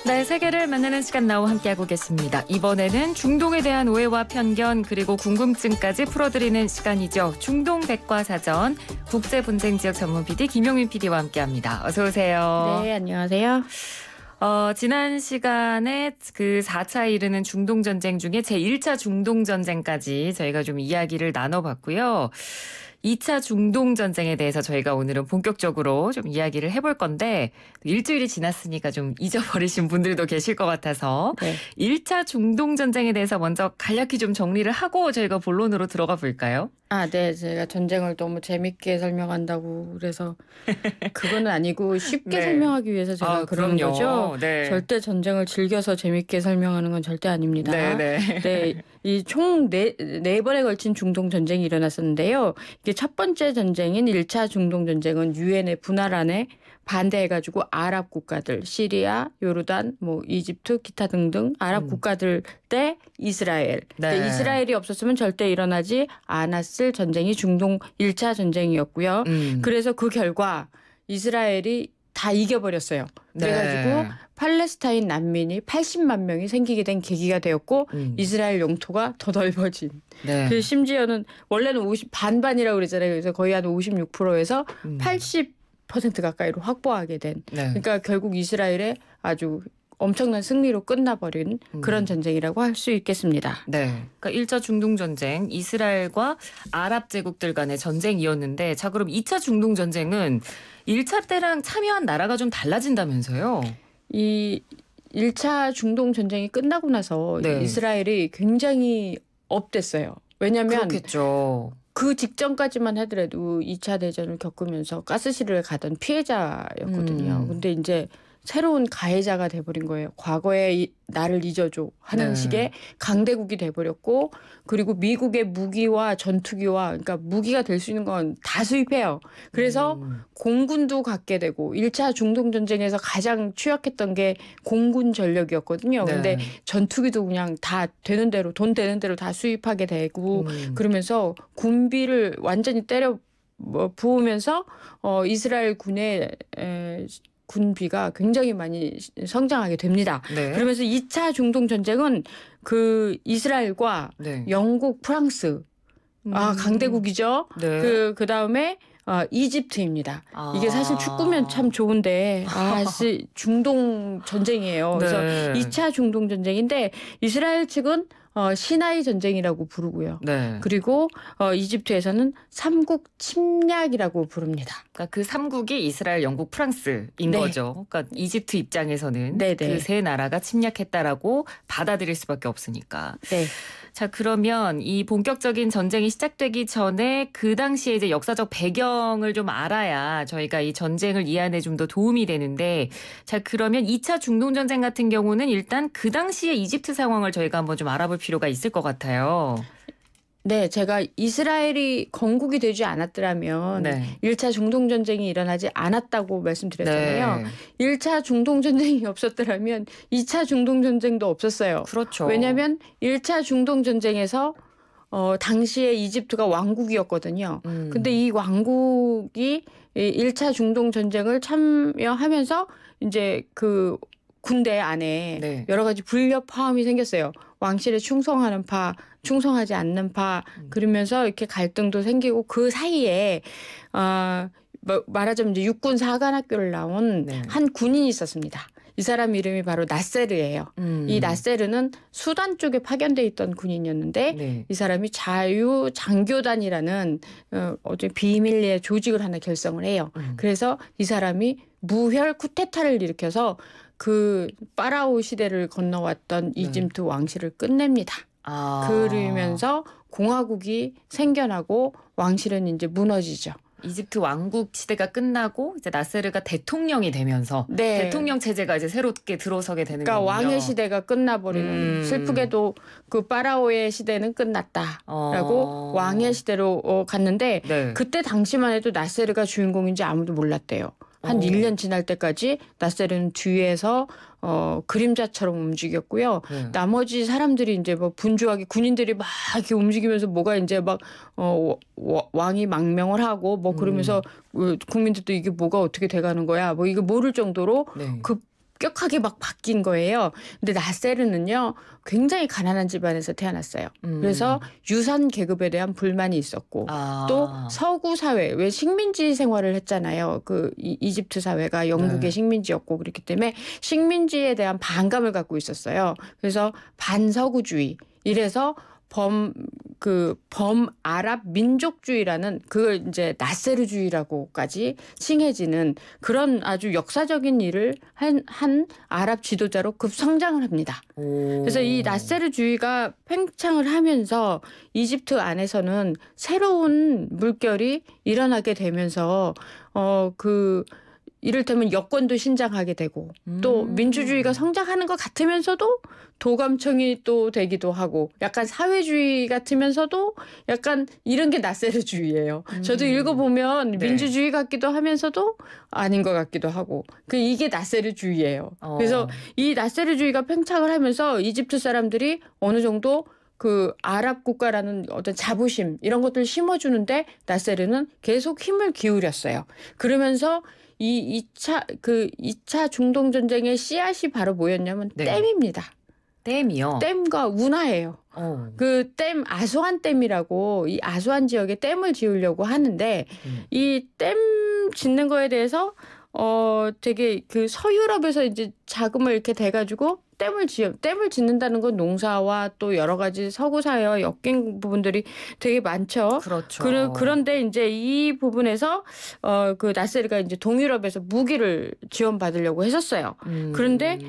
네, 세계를 만나는 시간 나와 함께하고 계십니다. 이번에는 중동에 대한 오해와 편견 그리고 궁금증까지 풀어드리는 시간이죠. 중동 백과사전 국제분쟁지역 전문 PD 김용민 PD와 함께합니다. 어서 오세요. 네, 안녕하세요. 지난 시간에 그 4차 이르는 중동전쟁 중에 제1차 중동전쟁까지 저희가 좀 이야기를 나눠봤고요. 2차 중동전쟁에 대해서 저희가 오늘은 본격적으로 좀 이야기를 해볼 건데 일주일이 지났으니까 좀 잊어버리신 분들도 계실 것 같아서 네. 1차 중동전쟁에 대해서 먼저 간략히 좀 정리를 하고 저희가 본론으로 들어가 볼까요? 네. 제가 전쟁을 너무 재밌게 설명한다고 그래서 그건 아니고 쉽게 네. 설명하기 위해서 제가 그러는 그럼요. 거죠. 네. 절대 전쟁을 즐겨서 재밌게 설명하는 건 절대 아닙니다. 네. 네, 이 총 네 번에 걸친 중동 전쟁이 일어났었는데요. 이게 첫 번째 전쟁인 1차 중동 전쟁은 유엔의 분할안에 반대해가지고 아랍 국가들, 시리아, 요르단, 이집트, 기타 등등 아랍 국가들 대 이스라엘. 네. 이스라엘이 없었으면 절대 일어나지 않았을 전쟁이 중동 1차 전쟁이었고요. 그래서 그 결과 이스라엘이 다 이겨버렸어요. 그래가지고 네. 팔레스타인 난민이 80만 명이 생기게 된 계기가 되었고 이스라엘 영토가 더 넓어진. 네. 그 심지어는 원래는 반반이라고 그랬잖아요. 그래서 거의 한 56%에서 80% 가까이로 확보하게 된. 네. 그러니까 결국 이스라엘의 아주 엄청난 승리로 끝나버린 그런 전쟁이라고 할 수 있겠습니다. 네. 그러니까 1차 중동전쟁 이스라엘과 아랍 제국들 간의 전쟁이었는데 자 그럼 2차 중동전쟁은 1차 때랑 참여한 나라가 좀 달라진다면서요? 이 1차 중동 전쟁이 끝나고 나서 네. 이스라엘이 굉장히 업됐어요. 왜냐하면 그렇겠죠. 그 직전까지만 하더라도 2차 대전을 겪으면서 가스실을 가던 피해자였거든요. 근데 이제 새로운 가해자가 돼버린 거예요. 과거에 나를 잊어줘 하는 네. 식의 강대국이 돼버렸고 그리고 미국의 무기와 전투기와 그러니까 무기가 될 수 있는 건 다 수입해요. 그래서 공군도 갖게 되고 1차 중동전쟁에서 가장 취약했던 게 공군 전력이었거든요. 네. 근데 전투기도 그냥 다 되는 대로 돈 되는 대로 다 수입하게 되고 그러면서 군비를 완전히 때려 부으면서 이스라엘 군의 군비가 굉장히 많이 성장하게 됩니다. 네. 그러면서 2차 중동 전쟁은 그 이스라엘과 네. 영국, 프랑스 강대국이죠. 네. 그다음에 이집트입니다. 이게 사실 아. 축구면 참 좋은데 중동 전쟁이에요. 그래서 네. 2차 중동 전쟁인데 이스라엘 측은 시나이 전쟁이라고 부르고요. 네. 그리고 이집트에서는 삼국 침략이라고 부릅니다. 그러니까 그 3국이 이스라엘, 영국, 프랑스인 네. 거죠. 그러니까 이집트 입장에서는 네네. 그 세 나라가 침략했다라고 받아들일 수밖에 없으니까. 네. 자, 그러면 이 본격적인 전쟁이 시작되기 전에 그 당시에 이제 역사적 배경을 좀 알아야 저희가 이 전쟁을 이해하는 데 좀 더 도움이 되는데 자, 그러면 2차 중동전쟁 같은 경우는 일단 그 당시에 이집트 상황을 저희가 한번 좀 알아볼 필요가 있을 것 같아요. 네, 제가 이스라엘이 건국이 되지 않았더라면 네. 1차 중동전쟁이 일어나지 않았다고 말씀드렸잖아요. 네. 1차 중동전쟁이 없었더라면 2차 중동전쟁도 없었어요. 그렇죠. 왜냐하면 1차 중동전쟁에서 당시에 이집트가 왕국이었거든요. 근데 이 왕국이 1차 중동전쟁을 참여하면서 이제 그 군대 안에 네. 여러 가지 불협화음이 생겼어요. 왕실에 충성하는 파, 충성하지 않는 파 그러면서 이렇게 갈등도 생기고 그 사이에 말하자면 이제 육군 사관학교를 나온 네. 한 군인이 있었습니다. 이 사람 이름이 바로 나세르예요. 이 나세르는 수단 쪽에 파견돼 있던 군인이었는데 네. 이 사람이 자유장교단이라는 어떤 비밀리에 조직을 하나 결성을 해요. 그래서 이 사람이 무혈 쿠데타를 일으켜서 그 파라오 시대를 건너왔던 이집트 왕실을 끝냅니다. 그러면서 공화국이 생겨나고 왕실은 이제 무너지죠. 이집트 왕국 시대가 끝나고 이제 나세르가 대통령이 되면서 네. 대통령 체제가 이제 새롭게 들어서게 되는 그러니까 거군요. 왕의 시대가 끝나버리는 슬프게도 그 파라오의 시대는 끝났다라고 왕의 시대로 갔는데 네. 그때 당시만 해도 나세르가 주인공인지 아무도 몰랐대요. 한 1년 지날 때까지 나세르는 뒤에서 그림자처럼 움직였고요. 네. 나머지 사람들이 이제 뭐 분주하게 군인들이 막 이렇게 움직이면서 뭐가 이제 막 왕이 망명을 하고 뭐 그러면서 국민들도 이게 뭐가 어떻게 돼가는 거야 뭐 이거 모를 정도로 네. 급격하게 막 바뀐 거예요. 근데 나세르는요 굉장히 가난한 집안에서 태어났어요. 그래서 유산 계급에 대한 불만이 있었고 또 서구 사회 왜 식민지 생활을 했잖아요. 그 이집트 사회가 영국의 네. 식민지였고 그렇기 때문에 식민지에 대한 반감을 갖고 있었어요. 그래서 반서구주의 이래서 범아랍 민족주의라는 그걸 이제 나세르주의라고까지 칭해지는 그런 아주 역사적인 일을 한 아랍 지도자로 급성장을 합니다. 그래서 이 나세르주의가 팽창을 하면서 이집트 안에서는 새로운 물결이 일어나게 되면서 이를테면 여권도 신장하게 되고 또 민주주의가 성장하는 것 같으면서도 도감청이 또 되기도 하고 약간 사회주의 같으면서도 약간 이런 게 나세르주의예요. 저도 읽어보면 네. 민주주의 같기도 하면서도 아닌 것 같기도 하고 이게 나세르주의예요. 그래서 이 나세르주의가 팽창을 하면서 이집트 사람들이 어느 정도 그 아랍 국가라는 어떤 자부심 이런 것들을 심어주는데 나세르는 계속 힘을 기울였어요. 그러면서 이 2차 중동 전쟁의 씨앗이 바로 뭐였냐면 네. 댐입니다. 댐이요? 댐과 운하예요. 그 댐 아수안 댐이라고 이 아수안 지역에 댐을 지으려고 하는데 이 댐 짓는 거에 대해서 되게 그 서유럽에서 이제 자금을 이렇게 대가지고 댐을 짓는다는 건 농사와 또 여러 가지 서구 사회와 엮인 부분들이 되게 많죠. 그렇죠. 그런데 이제 이 부분에서 그 나세르가 이제 동유럽에서 무기를 지원받으려고 했었어요. 그런데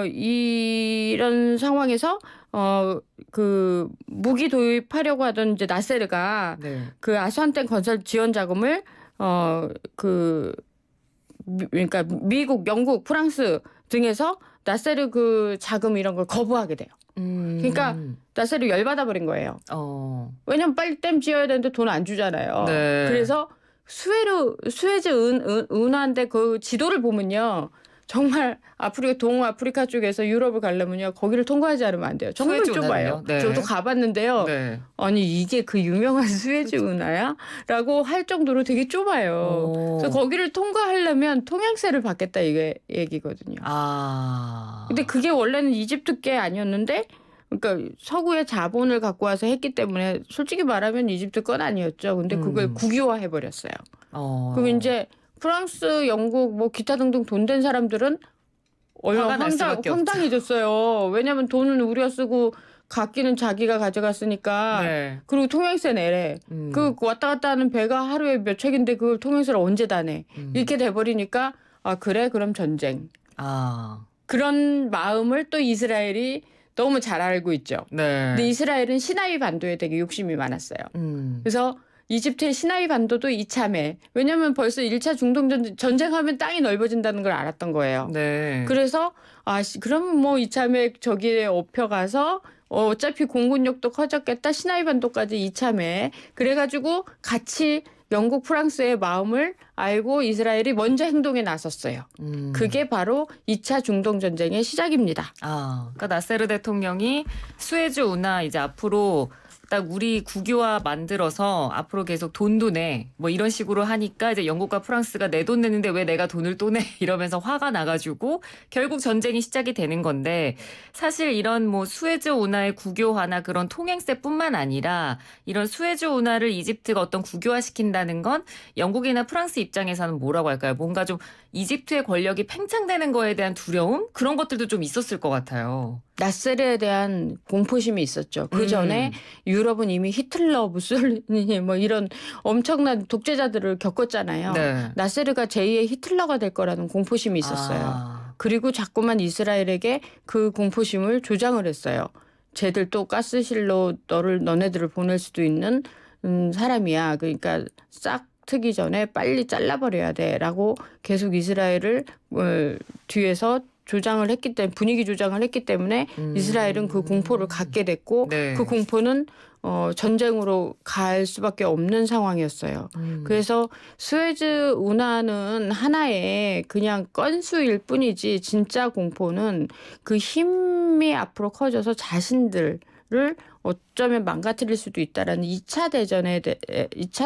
이런 상황에서 그 무기 도입하려고 하던 이제 나세르가 네. 그 아수안댐 건설 지원 자금을 그러니까 미국, 영국, 프랑스 등에서 나세르 그 자금 이런 걸 거부하게 돼요. 그러니까 나세르 열받아 버린 거예요. 왜냐면 빨리 댐 지어야 되는데 돈 안 주잖아요. 네. 그래서 수에즈 운하인데 그 지도를 보면요. 정말 동아프리카 쪽에서 유럽을 가려면요. 거기를 통과하지 않으면 안 돼요. 정말 수에즈 좁아요. 운하는요? 네. 저도 가봤는데요. 네. 아니 이게 그 유명한 수에즈 운하야? 라고 할 정도로 되게 좁아요. 그래서 거기를 통과하려면 통행세를 받겠다 이게 얘기거든요. 근데 그게 원래는 이집트 게 아니었는데 그러니까 서구의 자본을 갖고 와서 했기 때문에 솔직히 말하면 이집트 건 아니었죠. 근데 그걸 국유화해 버렸어요. 그럼 이제 프랑스, 영국 뭐 기타 등등 돈 된 사람들은 얼마나 황당해졌어요. 왜냐하면 돈은 우리가 쓰고 각기는 자기가 가져갔으니까. 네. 그리고 통행세 내래. 그 왔다 갔다 하는 배가 하루에 몇 척인데 그걸 통행세를 언제 다 내. 이렇게 돼버리니까 그래 그럼 전쟁. 그런 마음을 또 이스라엘이 너무 잘 알고 있죠. 네. 근데 이스라엘은 시나이 반도에 되게 욕심이 많았어요. 그래서 이집트의 시나이 반도도 이참에 왜냐하면 벌써 1차 중동 전쟁하면 땅이 넓어진다는 걸 알았던 거예요. 네. 그래서 그럼 뭐 이참에 저기에 업혀가서 어차피 공군력도 커졌겠다. 시나이 반도까지 이참에 그래가지고 같이 영국, 프랑스의 마음을 알고 이스라엘이 먼저 행동에 나섰어요. 그게 바로 2차 중동 전쟁의 시작입니다. 그러니까 나세르 대통령이 수에즈 운하 이제 앞으로 딱 우리 국유화 만들어서 앞으로 계속 돈도 내 뭐 이런 식으로 하니까 이제 영국과 프랑스가 내 돈 내는데 왜 내가 돈을 또 내 이러면서 화가 나가지고 결국 전쟁이 시작이 되는 건데 사실 이런 뭐 수에즈 운하의 국유화나 그런 통행세뿐만 아니라 이런 수에즈 운하를 이집트가 어떤 국유화시킨다는 건 영국이나 프랑스 입장에서는 뭐라고 할까요? 뭔가 좀 이집트의 권력이 팽창되는 거에 대한 두려움 그런 것들도 좀 있었을 것 같아요. 나세르에 대한 공포심이 있었죠. 그 전에 유럽은 이미 히틀러, 무솔리니 뭐 이런 엄청난 독재자들을 겪었잖아요. 네. 나세르가 제2의 히틀러가 될 거라는 공포심이 있었어요. 그리고 자꾸만 이스라엘에게 그 공포심을 조장을 했어요. 쟤들 또 가스실로 너네들을 보낼 수도 있는 사람이야. 그러니까 싹 트기 전에 빨리 잘라버려야 돼라고 계속 이스라엘을 뒤에서 조장을 했기 때문에 분위기 조장을 했기 때문에 이스라엘은 그 공포를 갖게 됐고 네. 그 공포는 전쟁으로 갈 수밖에 없는 상황이었어요. 그래서 스웨즈 운하는 하나의 그냥 건수일 뿐이지 진짜 공포는 그 힘이 앞으로 커져서 자신들을 어쩌면 망가뜨릴 수도 있다라는 2차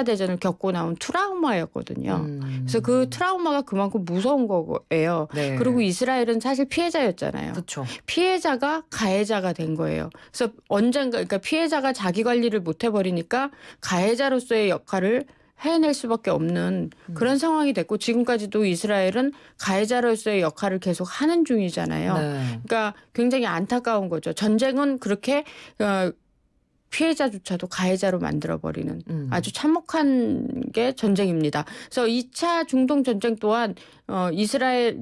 대전을 겪고 나온 트라우마였거든요. 그래서 그 트라우마가 그만큼 무서운 거예요. 네. 그리고 이스라엘은 사실 피해자였잖아요. 그렇죠. 피해자가 가해자가 된 거예요. 그래서 언젠가 그러니까 피해자가 자기 관리를 못 해버리니까 가해자로서의 역할을 해낼 수밖에 없는 그런 상황이 됐고 지금까지도 이스라엘은 가해자로서의 역할을 계속 하는 중이잖아요. 네. 그러니까 굉장히 안타까운 거죠. 전쟁은 그렇게 피해자조차도 가해자로 만들어버리는 아주 참혹한 게 전쟁입니다. 그래서 2차 중동 전쟁 또한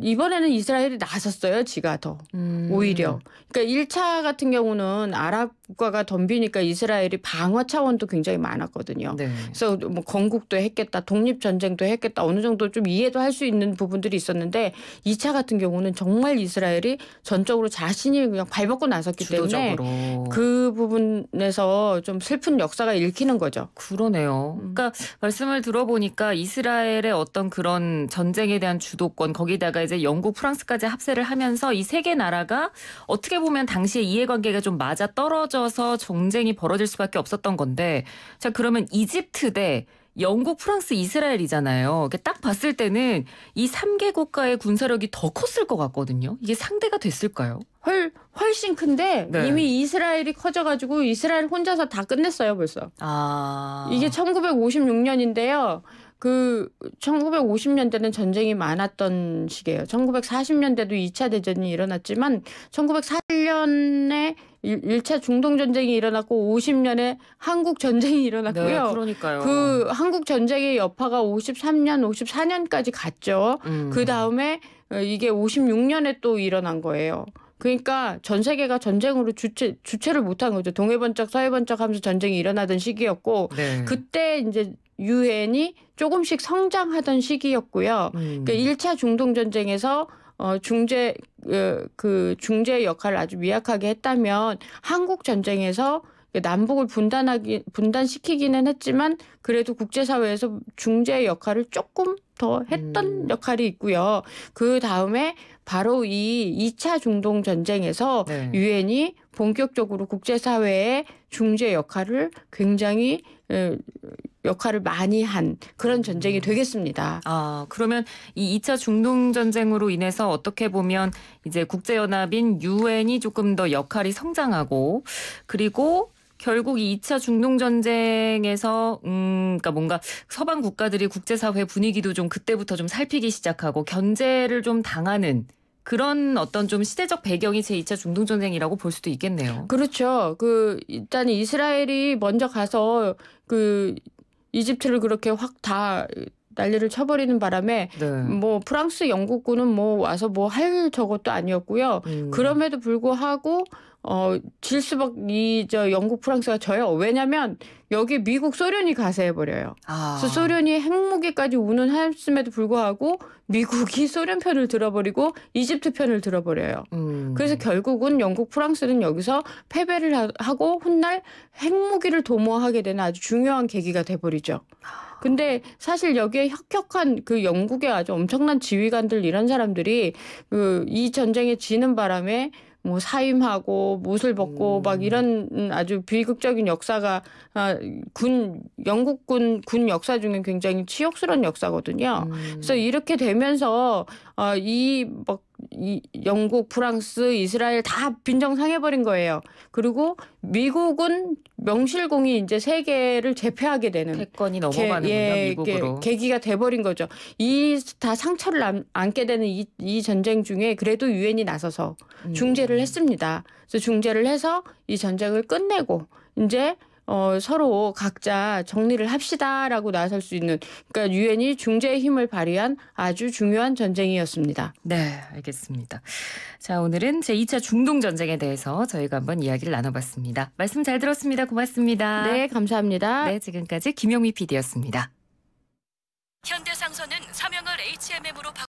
이번에는 이스라엘이 나섰어요. 지가 더 오히려. 그러니까 1차 같은 경우는 아랍 국가가 덤비니까 이스라엘이 방어 차원도 굉장히 많았거든요. 네. 그래서 뭐 건국도 했겠다, 독립 전쟁도 했겠다, 어느 정도 좀 이해도 할 수 있는 부분들이 있었는데 2차 같은 경우는 정말 이스라엘이 전적으로 자신이 그냥 발벗고 나섰기 주도적으로. 때문에 그 부분에서 좀 슬픈 역사가 읽히는 거죠. 그러네요. 그러니까 말씀을 들어보니까 이스라엘의 어떤 그런 전쟁에 대한 주도권 거기다가 이제 영국, 프랑스까지 합세를 하면서 이 세 개 나라가 어떻게 보면 당시에 이해관계가 좀 맞아 떨어져서 정쟁이 벌어질 수밖에 없었던 건데 자 그러면 이집트 대 영국, 프랑스, 이스라엘이잖아요. 딱 봤을 때는 이 3개 국가의 군사력이 더 컸을 것 같거든요. 이게 상대가 됐을까요? 훨씬 큰데 네. 이미 이스라엘이 커져가지고 이스라엘 혼자서 다 끝냈어요 벌써. 이게 1956년인데요. 그 1950년대는 전쟁이 많았던 시기예요. 1940년대도 2차 대전이 일어났지만 1941년에 1차 중동 전쟁이 일어났고 50년에 한국 전쟁이 일어났고요. 네, 그러니까요. 그 한국 전쟁의 여파가 53년, 54년까지 갔죠. 그 다음에 이게 56년에 또 일어난 거예요. 그러니까 전 세계가 전쟁으로 주체를 못한 거죠. 동해번쩍 서해번쩍 하면서 전쟁이 일어나던 시기였고 네. 그때 이제 유엔이 조금씩 성장하던 시기였고요. 그러니까 1차 중동 전쟁에서 중재 역할을 아주 미약하게 했다면 한국 전쟁에서 남북을 분단시키기는 했지만 그래도 국제사회에서 중재 역할을 조금 더 했던 역할이 있고요. 그 다음에 바로 이 2차 중동 전쟁에서 네. 유엔이 본격적으로 국제사회의 중재 역할을 굉장히 역할을 많이 한 그런 전쟁이 되겠습니다. 그러면 이 2차 중동 전쟁으로 인해서 어떻게 보면 이제 국제연합인 유엔이 조금 더 역할이 성장하고 그리고 결국 이 2차 중동 전쟁에서 그러니까 뭔가 서방 국가들이 국제사회 분위기도 좀 그때부터 좀 살피기 시작하고 견제를 좀 당하는 그런 어떤 좀 시대적 배경이 제2차 중동 전쟁이라고 볼 수도 있겠네요. 그렇죠. 일단 이스라엘이 먼저 가서 이집트를 그렇게 확 다 난리를 쳐버리는 바람에 네. 뭐 프랑스, 영국군은 뭐 와서 뭐 할 저것도 아니었고요. 그럼에도 불구하고 영국, 프랑스가 져요. 왜냐하면 여기 미국, 소련이 가세해버려요. 그래서 소련이 핵무기까지 운운했음에도 불구하고 미국이 소련 편을 들어버리고 이집트 편을 들어버려요. 그래서 결국은 영국, 프랑스는 여기서 패배를 하고 훗날 핵무기를 도모하게 되는 아주 중요한 계기가 돼버리죠. 근데 사실 여기에 혁혁한 영국의 아주 엄청난 지휘관들 이런 사람들이 이 전쟁에 지는 바람에 뭐 사임하고 못을 벗고 막 이런 아주 비극적인 역사가 영국군 역사 중에 굉장히 치욕스러운 역사거든요. 그래서 이렇게 되면서 이 영국, 프랑스, 이스라엘 다 빈정상해버린 거예요. 그리고 미국은 명실공히 이제 세계를 제패하게 되는 패권이 넘어가는군요. 미국으로. 계기가 돼버린 거죠. 다 상처를 안게 되는 이 전쟁 중에 그래도 유엔이 나서서 중재를 했습니다. 그래서 중재를 해서 이 전쟁을 끝내고 이제 서로 각자 정리를 합시다라고 나설 수 있는 그러니까 유엔이 중재의 힘을 발휘한 아주 중요한 전쟁이었습니다. 네, 알겠습니다. 자, 오늘은 제2차 중동 전쟁에 대해서 저희가 한번 이야기를 나눠봤습니다. 말씀 잘 들었습니다. 고맙습니다. 네, 감사합니다. 네, 지금까지 김용미 PD였습니다. 현대상선은 사명을 HMM으로